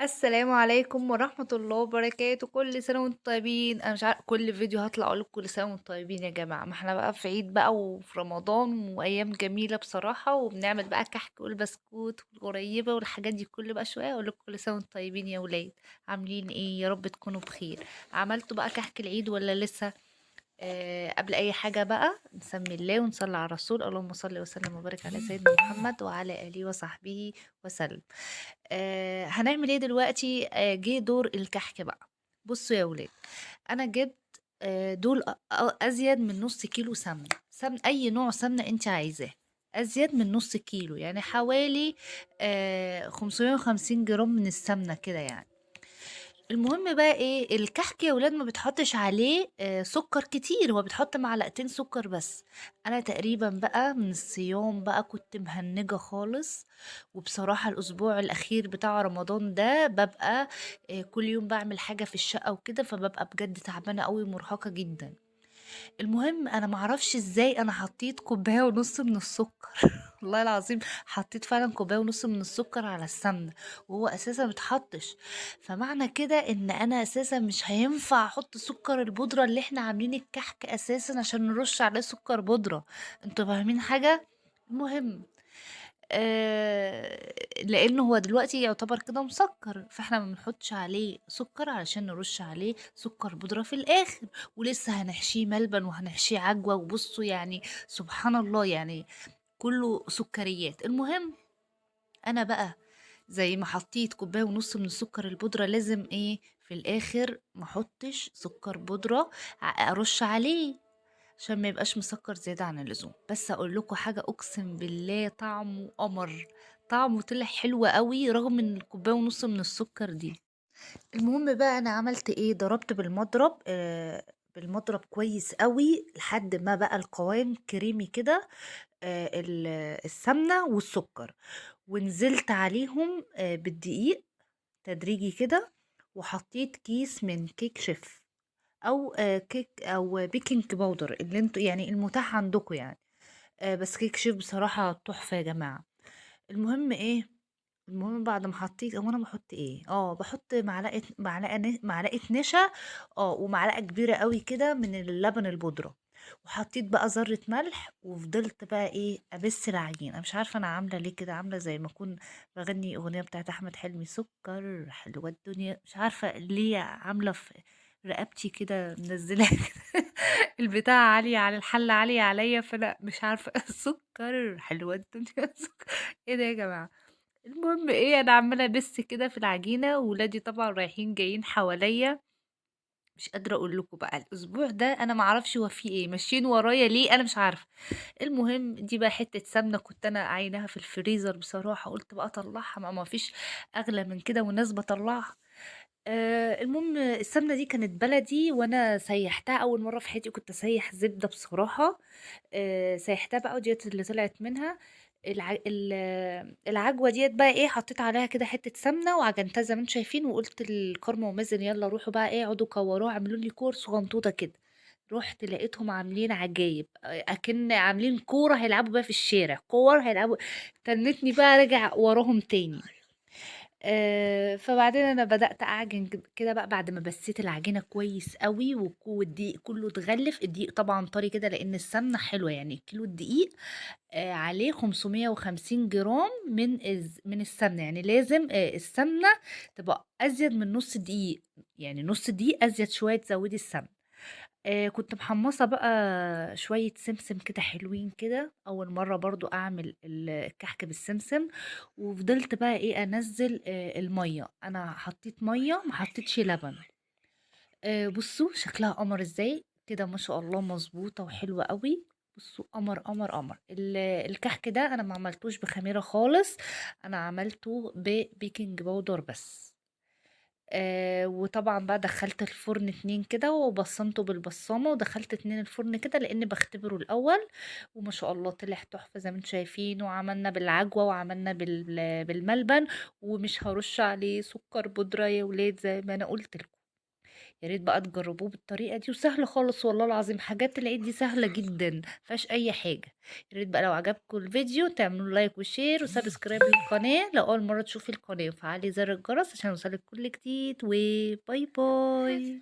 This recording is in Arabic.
السلام عليكم ورحمة الله وبركاته، كل سنة وانتم طيبين. أنا مش كل فيديو هاطلع أقول لكم كل سنة وانتم طيبين يا جماعة، ما إحنا بقى في عيد بقى وفي رمضان وأيام جميلة بصراحة، وبنعمل بقى كحك والبسكوت والقريبة والحاجات دي كل بقى شوية أقول لكم كل سنة وانتم طيبين يا ولاد. عاملين إيه؟ يا رب تكونوا بخير. عملتوا بقى كحك العيد والّا لسه؟ قبل أي حاجة بقى نسمي الله ونصلي على الرسول، اللهم صل وسلم وبارك على سيدنا محمد وعلى آله وصحبه وسلم. هنعمل إيه دلوقتي؟ جه دور الكحك بقى. بصوا يا ولاد، أنا جبت دول أزيد من نص كيلو سمنة، أي نوع سمنة أنت عايزاه، أزيد من نص كيلو يعني حوالي 550 جرام من السمنة كده يعني. المهم بقى إيه، الكحك يا ولاد ما بيتحطّش عليه سُكّر كتير، هو بيتحط معلقتين سُكّر بس. أنا تقريبًا بقى من الصيام بقى كنت مهنّجة خالص، وبصراحة الأسبوع الأخير بتاع رمضان ده بابقى كل يوم باعمل حاجة في الشقة وكده، فبابقى بجد تعبانة أوي ومُرهقة جدًا. المهم أنا ما أعرفش إزاي أنا حطيت كوباية ونُص من السكر والله العظيم حطيت فعلًا كوباية ونُص من السكر على السمنة، وهو أساسًا ما اتحطش، فمعنى كده إن أنا أساسًا مش هينفع أحط سكر البودرة اللي إحنا عاملين الكحك أساسًا عشان نرش عليه سكر بودرة، أنتم فاهمين حاجة؟ المهم لإنه هو دلوقتي يعتبر كده مسكّر، فإحنا ما بنحطش عليه سُكّر علشان نرُش عليه سُكّر بودرة في الآخر، ولسه هنحشيه ملبن وهنحشيه عجوة، وبُصّوا يعني سبحان الله يعني كُلّه سُكّريات. المهم أنا بقى زي ما حطيت كوباية ونُص من السكر البودرة لازم إيه، في الآخر ما أحطش سكر بودرة أرُش عليه، عشان ما يبقاش مسكر زيادة عن اللزوم. بس أقول لكم حاجة أقسم بالله طعمه قمر، طعمه طلع حلو أوي رغم إن الكوباية ونُص من السكر دي. المهم بقى أنا عملت إيه، ضربت بالمضرب كويس أوي لحد ما بقى القوام كريمي كده السمنة والسكر، ونزلت عليهم بالدقيق تدريجي كده، وحطيت كيس من كيك شيف أو كيك أو baking powder اللي أنتم يعني المتاح عندكم يعني، بس كيك شيف بصراحة تحفة يا جماعة. المهم إيه، المهم بعد ما حطيت هو أنا باحط إيه، باحط معلقة نشا ومعلقة كبيرة أوي كده من اللبن البودرة، وحطيت بقى ذرة ملح، وفضلت بقى إيه أبِث العجينة. أنا مش عارفة أنا عاملة ليه كده، عاملة زي ما أكون باغني أغنية بتاعة أحمد حلمي، سكر حلوة الدنيا، مش عارفة ليه عاملة في رقبتي كده منزّلة البتاعة عالية على الحلة عالية عليَّ، فأنا مش عارفة سكر حلوة الدنيا إيه ده يا جماعة؟ المهم إيه، أنا عمّالة أبِث كده في العجينة، وولادي طبعًا رايحين جايين حواليّا، مش قادرة أقول لكم بقى الأسبوع ده أنا ما أعرفش هو في إيه، ماشيين ورايا ليه أنا مش عارفة. المهم دي بقى حتّة سمنة كنت أنا عايناها في الفريزر بصراحة، قُلت بقى أطلّعها ما فيش أغلى من كده والناس باطلّعها. المهم السمنة دي كانت بلدي وأنا سيّحتها أول مرّة في حياتي كنت أسيّح زبدة بصراحة، سيّحتها بقى وديّة اللي طلعت منها. العجوة ديّة بقى إيه، حطيت عليها كده حتّة سمنة وعجنتها زي ما أنتم شايفين، وقُلت لكارما ومازن يالّا روحوا بقى إيه اقعدوا كوّروها اعملوا لي كور صغنطوطة كده. رُحت لقيتهم عاملين عجايب، أكِن عاملين كورة هيلعبوا بيها في الشارع، كور هيلعبوا تنّتني بقى أراجع وراهم تاني. فبعدين أنا بدأت أعجن كده بقى بعد ما بسّيت العجينة كويس أوي والدقيق كلّه اتغلّف، الدقيق طبعًا طري كده لإن السمنة حلوة، يعني كيلو الدقيق عليه 550 جرام من السمنة، يعني لازم السمنة تبقى أزيد من نُص دقيق، يعني نُص دقيق أزيد شوية تزوّدي السمنة. كنت محمّصة بقى شوية سمسم كده حلوين كده، أول مرّة برضه أعمل الكحك بالسمسم، وفضلت بقى إيه أنزّل المَيّة، أنا حطيت مَيّة ما حطيتش لبن. بُصّوا شكلها قمر إزاي، كده ما شاء الله مضبوطة وحلوة أوي، بُصّوا قمر، قمر، قمر. الكحك ده أنا ما عملتوش بخميرة خالص، أنا عملته بbaking powder بس. وطبعًا بقى دخّلت الفرن 2 كده وبصّمته بالبصّامة ودخّلت 2 الفرن كده لإني باختبره الأول، وما شاء الله طلع تحفة زي ما أنتم شايفين، وعملنا بالعجوة وعملنا بالملبن، ومش هارُش عليه سُكّر بودرة يا ولاد زي ما أنا قُلت لكم. يا ريت بقى تجربوه بالطريقة دي، وسهل خالص والله العظيم، حاجات العيد دي سهلة جدا مفيهاش اي حاجة. يا ريت بقى لو عجبكم الفيديو تعملوا لايك وشير وسبسكرايب للقناة لو اول مرة تشوفي القناة، وفعلي زر الجرس عشان يوصلك كل جديد، وباي باي.